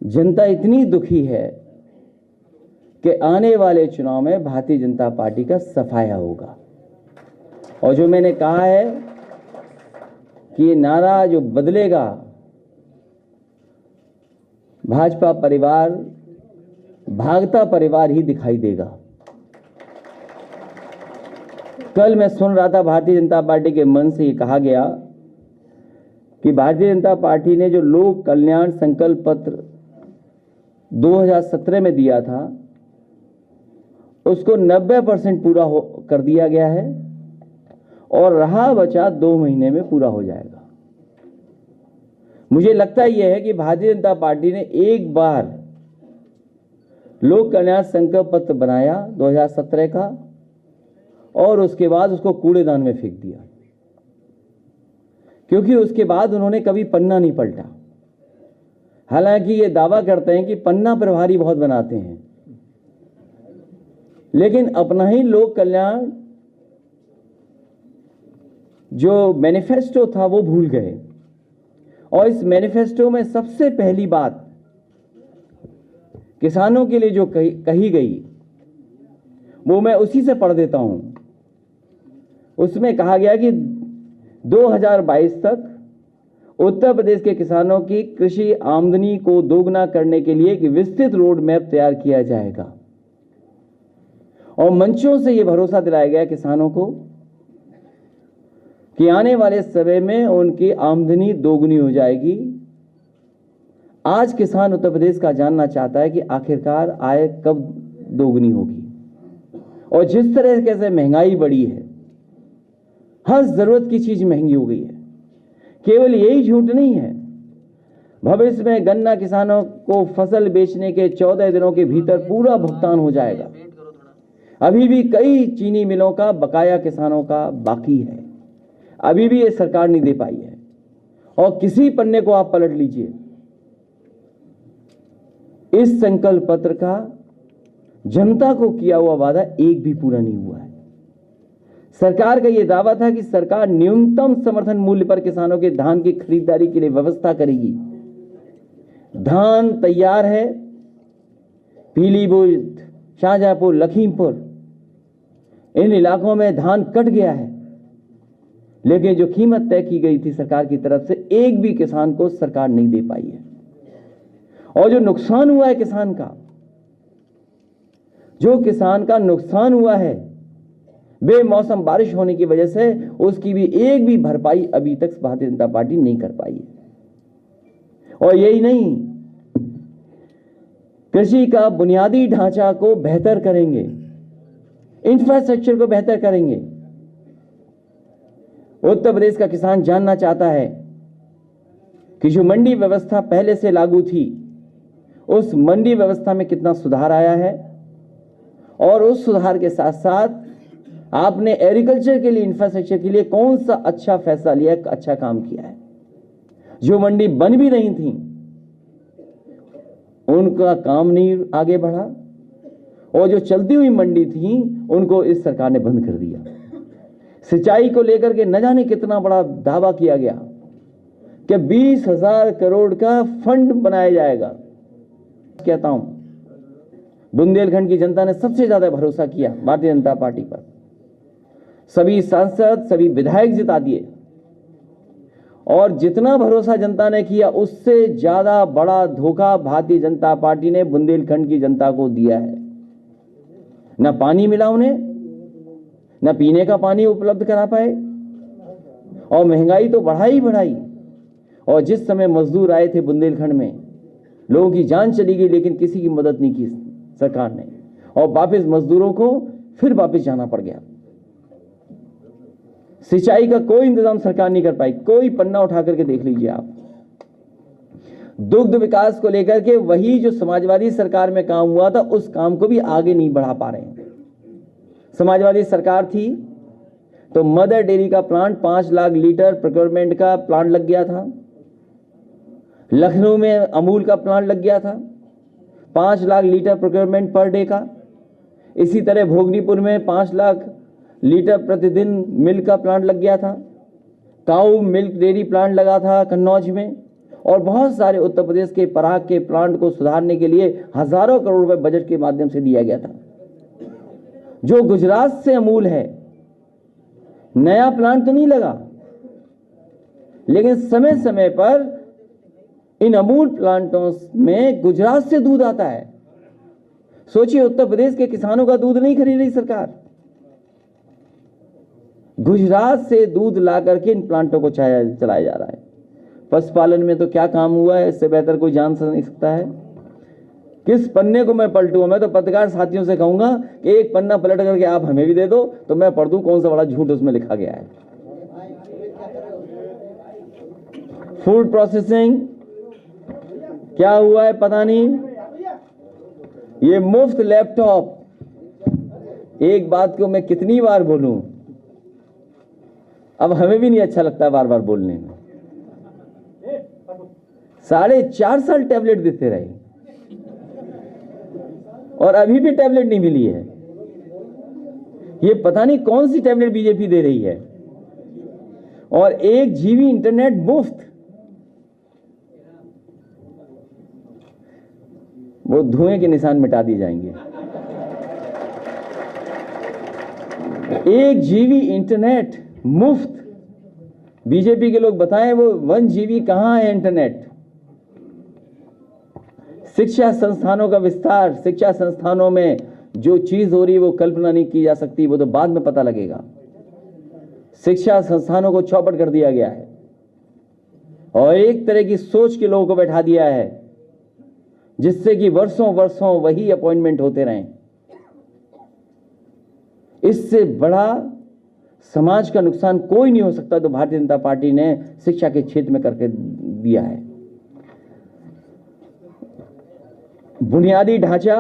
जनता इतनी दुखी है कि आने वाले चुनाव में भारतीय जनता पार्टी का सफाया होगा। और जो मैंने कहा है कि ये नारा जो बदलेगा, भाजपा परिवार भागता परिवार ही दिखाई देगा। कल मैं सुन रहा था भारतीय जनता पार्टी के मन से ये कहा गया कि भारतीय जनता पार्टी ने जो लोक कल्याण संकल्प पत्र 2017 में दिया था उसको 90% पूरा कर दिया गया है और रहा बचा 2 महीने में पूरा हो जाएगा। मुझे लगता यह है कि भारतीय जनता पार्टी ने एक बार लोक कल्याण संकल्प पत्र बनाया 2017 का और उसके बाद उसको कूड़ेदान में फेंक दिया, क्योंकि उसके बाद उन्होंने कभी पन्ना नहीं पलटा। हालांकि ये दावा करते हैं कि पन्ना प्रभारी बहुत बनाते हैं, लेकिन अपना ही लोक कल्याण जो मैनिफेस्टो था वो भूल गए। और इस मैनिफेस्टो में सबसे पहली बात किसानों के लिए जो कही गई वो मैं उसी से पढ़ देता हूं। उसमें कहा गया कि 2022 तक उत्तर प्रदेश के किसानों की कृषि आमदनी को दोगुना करने के लिए एक विस्तृत रोड मैप तैयार किया जाएगा। और मंचों से यह भरोसा दिलाया गया किसानों को कि आने वाले समय में उनकी आमदनी दोगुनी हो जाएगी। आज किसान उत्तर प्रदेश का जानना चाहता है कि आखिरकार आय कब दोगुनी होगी। और जिस तरह से महंगाई बढ़ी है, हर जरूरत की चीज महंगी हो गई है। केवल यही झूठ नहीं है, भविष्य में गन्ना किसानों को फसल बेचने के 14 दिनों के भीतर पूरा भुगतान हो जाएगा। अभी भी कई चीनी मिलों का बकाया किसानों का बाकी है, अभी भी ये सरकार नहीं दे पाई है। और किसी पन्ने को आप पलट लीजिए, इस संकल्प पत्र का जनता को किया हुआ वादा एक भी पूरा नहीं हुआ है। सरकार का यह दावा था कि सरकार न्यूनतम समर्थन मूल्य पर किसानों के धान की खरीदारी के लिए व्यवस्था करेगी। धान तैयार है, पीलीभीत, शाहजहांपुर, लखीमपुर, इन इलाकों में धान कट गया है, लेकिन जो कीमत तय की गई थी सरकार की तरफ से एक भी किसान को सरकार नहीं दे पाई है। और जो नुकसान हुआ है किसान का, जो किसान का नुकसान हुआ है बेमौसम बारिश होने की वजह से, उसकी भी एक भी भरपाई अभी तक भारतीय जनता पार्टी नहीं कर पाई है। और यही नहीं, कृषि का बुनियादी ढांचा को बेहतर करेंगे, इंफ्रास्ट्रक्चर को बेहतर करेंगे। उत्तर प्रदेश का किसान जानना चाहता है कि जो मंडी व्यवस्था पहले से लागू थी, उस मंडी व्यवस्था में कितना सुधार आया है। और उस सुधार के साथ साथ आपने एग्रीकल्चर के लिए, इंफ्रास्ट्रक्चर के लिए कौन सा अच्छा फैसला लिया है, अच्छा काम किया है। जो मंडी बन भी रही थी उनका काम नहीं आगे बढ़ा, और जो चलती हुई मंडी थी उनको इस सरकार ने बंद कर दिया। सिंचाई को लेकर के न जाने कितना बड़ा दावा किया गया कि 20,000 करोड़ का फंड बनाया जाएगा। कहता हूं, बुंदेलखंड की जनता ने सबसे ज्यादा भरोसा किया भारतीय जनता पार्टी पर। सभी सांसद, सभी विधायक जिता दिए, और जितना भरोसा जनता ने किया उससे ज्यादा बड़ा धोखा भारतीय जनता पार्टी ने बुंदेलखंड की जनता को दिया है। न पानी मिला उन्हें, न पीने का पानी उपलब्ध करा पाए, और महंगाई तो बढ़ाई बढ़ाई। और जिस समय मजदूर आए थे बुंदेलखंड में, लोगों की जान चली गई, लेकिन किसी की मदद नहीं की सरकार ने, और वापस मजदूरों को फिर वापस जाना पड़ गया। सिंचाई का कोई इंतजाम सरकार नहीं कर पाई, कोई पन्ना उठा करके देख लीजिए आप। दुग्ध विकास को लेकर के वही जो समाजवादी सरकार में काम हुआ था, उस काम को भी आगे नहीं बढ़ा पा रहे हैं। समाजवादी सरकार थी तो मदर डेयरी का प्लांट 5 लाख लीटर प्रोक्योरमेंट का प्लांट लग गया था। लखनऊ में अमूल का प्लांट लग गया था, 5 lakh litre procurement per day का। इसी तरह भोगनीपुर में 5 लाख लीटर प्रतिदिन मिल्क का प्लांट लग गया था। काऊ मिल्क डेयरी प्लांट लगा था कन्नौज में, और बहुत सारे उत्तर प्रदेश के पराग के प्लांट को सुधारने के लिए हजारों करोड़ रुपए बजट के माध्यम से दिया गया था, जो गुजरात से अमूल है। नया प्लांट तो नहीं लगा, लेकिन समय समय पर इन अमूल प्लांटों में गुजरात से दूध आता है। सोचिए, उत्तर प्रदेश के किसानों का दूध नहीं खरीद रही सरकार, गुजरात से दूध ला करके इन प्लांटों को चलाया जा रहा है। पशुपालन में तो क्या काम हुआ है, इससे बेहतर कोई जान नहीं सकता है। किस पन्ने को मैं पलटूं? मैं तो पत्रकार साथियों से कहूंगा कि एक पन्ना पलट करके आप हमें भी दे दो तो मैं पढ़ दूं कौन सा बड़ा झूठ उसमें लिखा गया है। फूड प्रोसेसिंग क्या हुआ है पता नहीं। ये मुफ्त लैपटॉप, एक बात को मैं कितनी बार बोलूं, अब हमें भी नहीं अच्छा लगता बार बार बोलने में। 4.5 साल टैबलेट देते रहे और अभी भी टैबलेट नहीं मिली है। ये पता नहीं कौन सी टैबलेट बीजेपी दे रही है। और 1 GB इंटरनेट मुफ्त, वो धुएं के निशान मिटा दिए जाएंगे। 1 GB इंटरनेट मुफ्त। बीजेपी के लोग बताएं वो 1 GB कहां है इंटरनेट। शिक्षा संस्थानों का विस्तार, शिक्षा संस्थानों में जो चीज हो रही वो कल्पना नहीं की जा सकती, वो तो बाद में पता लगेगा। शिक्षा संस्थानों को चौपट कर दिया गया है और एक तरह की सोच के लोगों को बैठा दिया है, जिससे कि वर्षों वर्षों वही अपॉइंटमेंट होते रहें। इससे बड़ा समाज का नुकसान कोई नहीं हो सकता तो भारतीय जनता पार्टी ने शिक्षा के क्षेत्र में करके दिया है। बुनियादी ढांचा,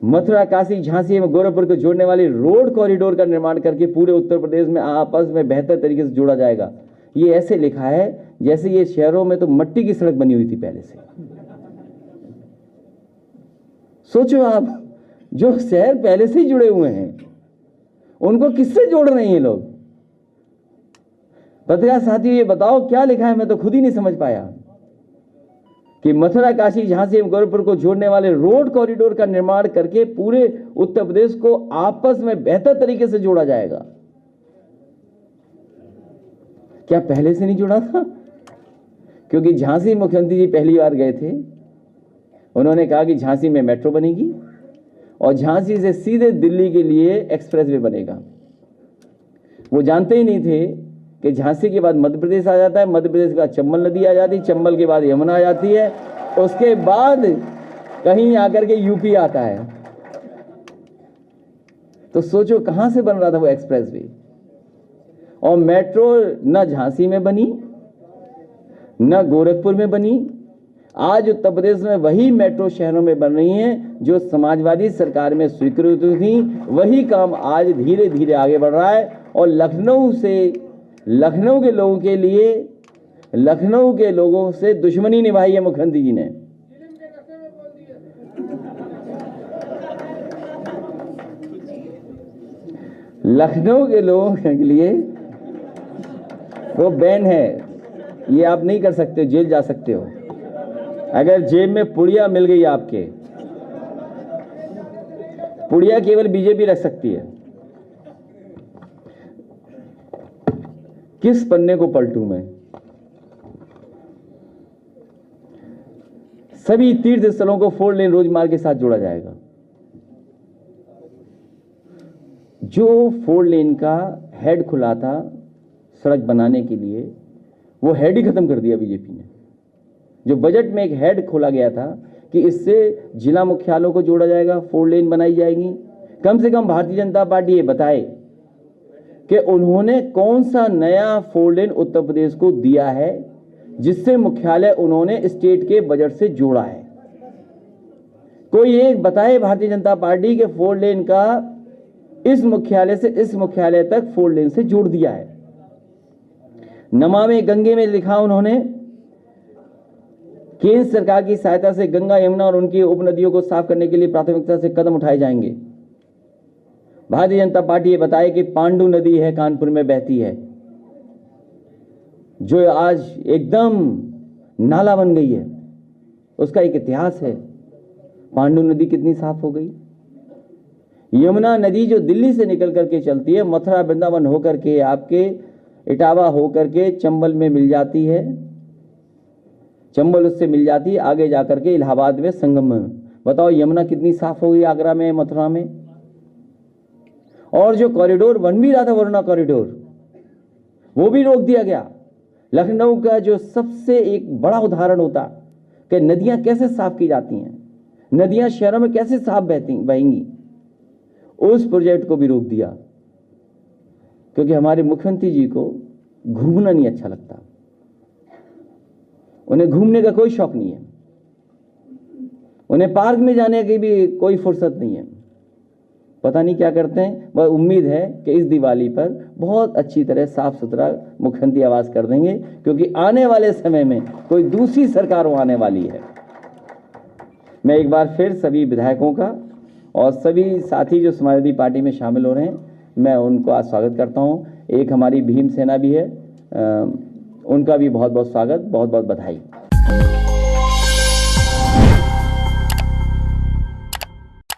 मथुरा, काशी, झांसी एवं गोरखपुर को जोड़ने वाली रोड कॉरिडोर का निर्माण करके पूरे उत्तर प्रदेश में आपस में बेहतर तरीके से जोड़ा जाएगा। ये ऐसे लिखा है जैसे ये शहरों में तो मट्टी की सड़क बनी हुई थी पहले से। सोचो आप, जो शहर पहले से ही जुड़े हुए हैं उनको किससे जोड़ रहे हैं ये लोग? पत्रकार साथियों, ये बताओ क्या लिखा है, मैं तो खुद ही नहीं समझ पाया कि मथुरा, काशी, झांसी एवं गोरखपुर को जोड़ने वाले रोड कॉरिडोर का निर्माण करके पूरे उत्तर प्रदेश को आपस में बेहतर तरीके से जोड़ा जाएगा। क्या पहले से नहीं जुड़ा था? क्योंकि झांसी मुख्यमंत्री जी पहली बार गए थे, उन्होंने कहा कि झांसी में मेट्रो बनेगी और झांसी से सीधे दिल्ली के लिए एक्सप्रेसवे बनेगा। वो जानते ही नहीं थे कि झांसी के बाद मध्य प्रदेश आ जाता है, मध्य प्रदेश के बाद चंबल नदी आ जाती है, चंबल के बाद यमुना आ जाती है, उसके बाद कहीं आकर के यूपी आता है। तो सोचो कहां से बन रहा था वो एक्सप्रेसवे। और मेट्रो न झांसी में बनी न गोरखपुर में बनी। आज उत्तर प्रदेश में वही मेट्रो शहरों में बन रही हैं जो समाजवादी सरकार में स्वीकृत थी। वही काम आज धीरे धीरे आगे बढ़ रहा है और लखनऊ के लोगों के लिए, लखनऊ के लोगों से दुश्मनी निभाई है मुख्यमंत्री जी ने। लखनऊ के लोगों के लिए वो बैन है, ये आप नहीं कर सकते, जेल जा सकते हो। अगर जेब में पुड़िया मिल गई आपके, पुड़िया केवल बीजेपी रख सकती है। किस पन्ने को पलटूं मैं? सभी तीर्थ स्थलों को 4 लेन रोड मार्ग के साथ जोड़ा जाएगा। जो 4 लेन का हेड खुला था सड़क बनाने के लिए, वो हेड ही खत्म कर दिया बीजेपी ने। जो बजट में एक हेड खोला गया था कि इससे जिला मुख्यालयों को जोड़ा जाएगा, 4 लेन बनाई जाएगी। कम से कम भारतीय जनता पार्टी ये बताए कि उन्होंने कौन सा नया 4 लेन उत्तर प्रदेश को दिया है जिससे मुख्यालय उन्होंने स्टेट के बजट से जोड़ा है। कोई एक बताए भारतीय जनता पार्टी के 4 लेन का इस मुख्यालय से इस मुख्यालय तक 4 लेन से जोड़ दिया है। नमामि गंगे में लिखा उन्होंने, केंद्र सरकार की सहायता से गंगा, यमुना और उनकी उपनदियों को साफ करने के लिए प्राथमिकता से कदम उठाए जाएंगे। भारतीय जनता पार्टी ये बताए कि पांडु नदी है कानपुर में बहती है, जो आज एकदम नाला बन गई है, उसका एक इतिहास है। पांडु नदी कितनी साफ हो गई। यमुना नदी जो दिल्ली से निकल करके चलती है, मथुरा वृंदावन होकर के आपके इटावा होकर के चंबल में मिल जाती है, चंबल उससे मिल जाती है, आगे जाकर के इलाहाबाद में संगम में। बताओ यमुना कितनी साफ हो गई आगरा में, मथुरा में। और जो कॉरिडोर बन भी रहा था, वरुणा कॉरिडोर, वो भी रोक दिया गया। लखनऊ का जो सबसे एक बड़ा उदाहरण होता कि नदियां कैसे साफ की जाती हैं, नदियां शहरों में कैसे साफ बहेंगी, उस प्रोजेक्ट को भी रोक दिया, क्योंकि हमारे मुख्यमंत्री जी को घूमना नहीं अच्छा लगता। उन्हें घूमने का कोई शौक नहीं है, उन्हें पार्क में जाने की भी कोई फुर्सत नहीं है। पता नहीं क्या करते हैं। वह उम्मीद है कि इस दिवाली पर बहुत अच्छी तरह साफ सुथरा मुख्यमंत्री आवास कर देंगे, क्योंकि आने वाले समय में कोई दूसरी सरकार आने वाली है। मैं एक बार फिर सभी विधायकों का और सभी साथी जो समाजवादी पार्टी में शामिल हो रहे हैं, मैं उनको आज स्वागत करता हूं। एक हमारी भीम सेना भी है, उनका भी बहुत बहुत स्वागत, बहुत बहुत बधाई।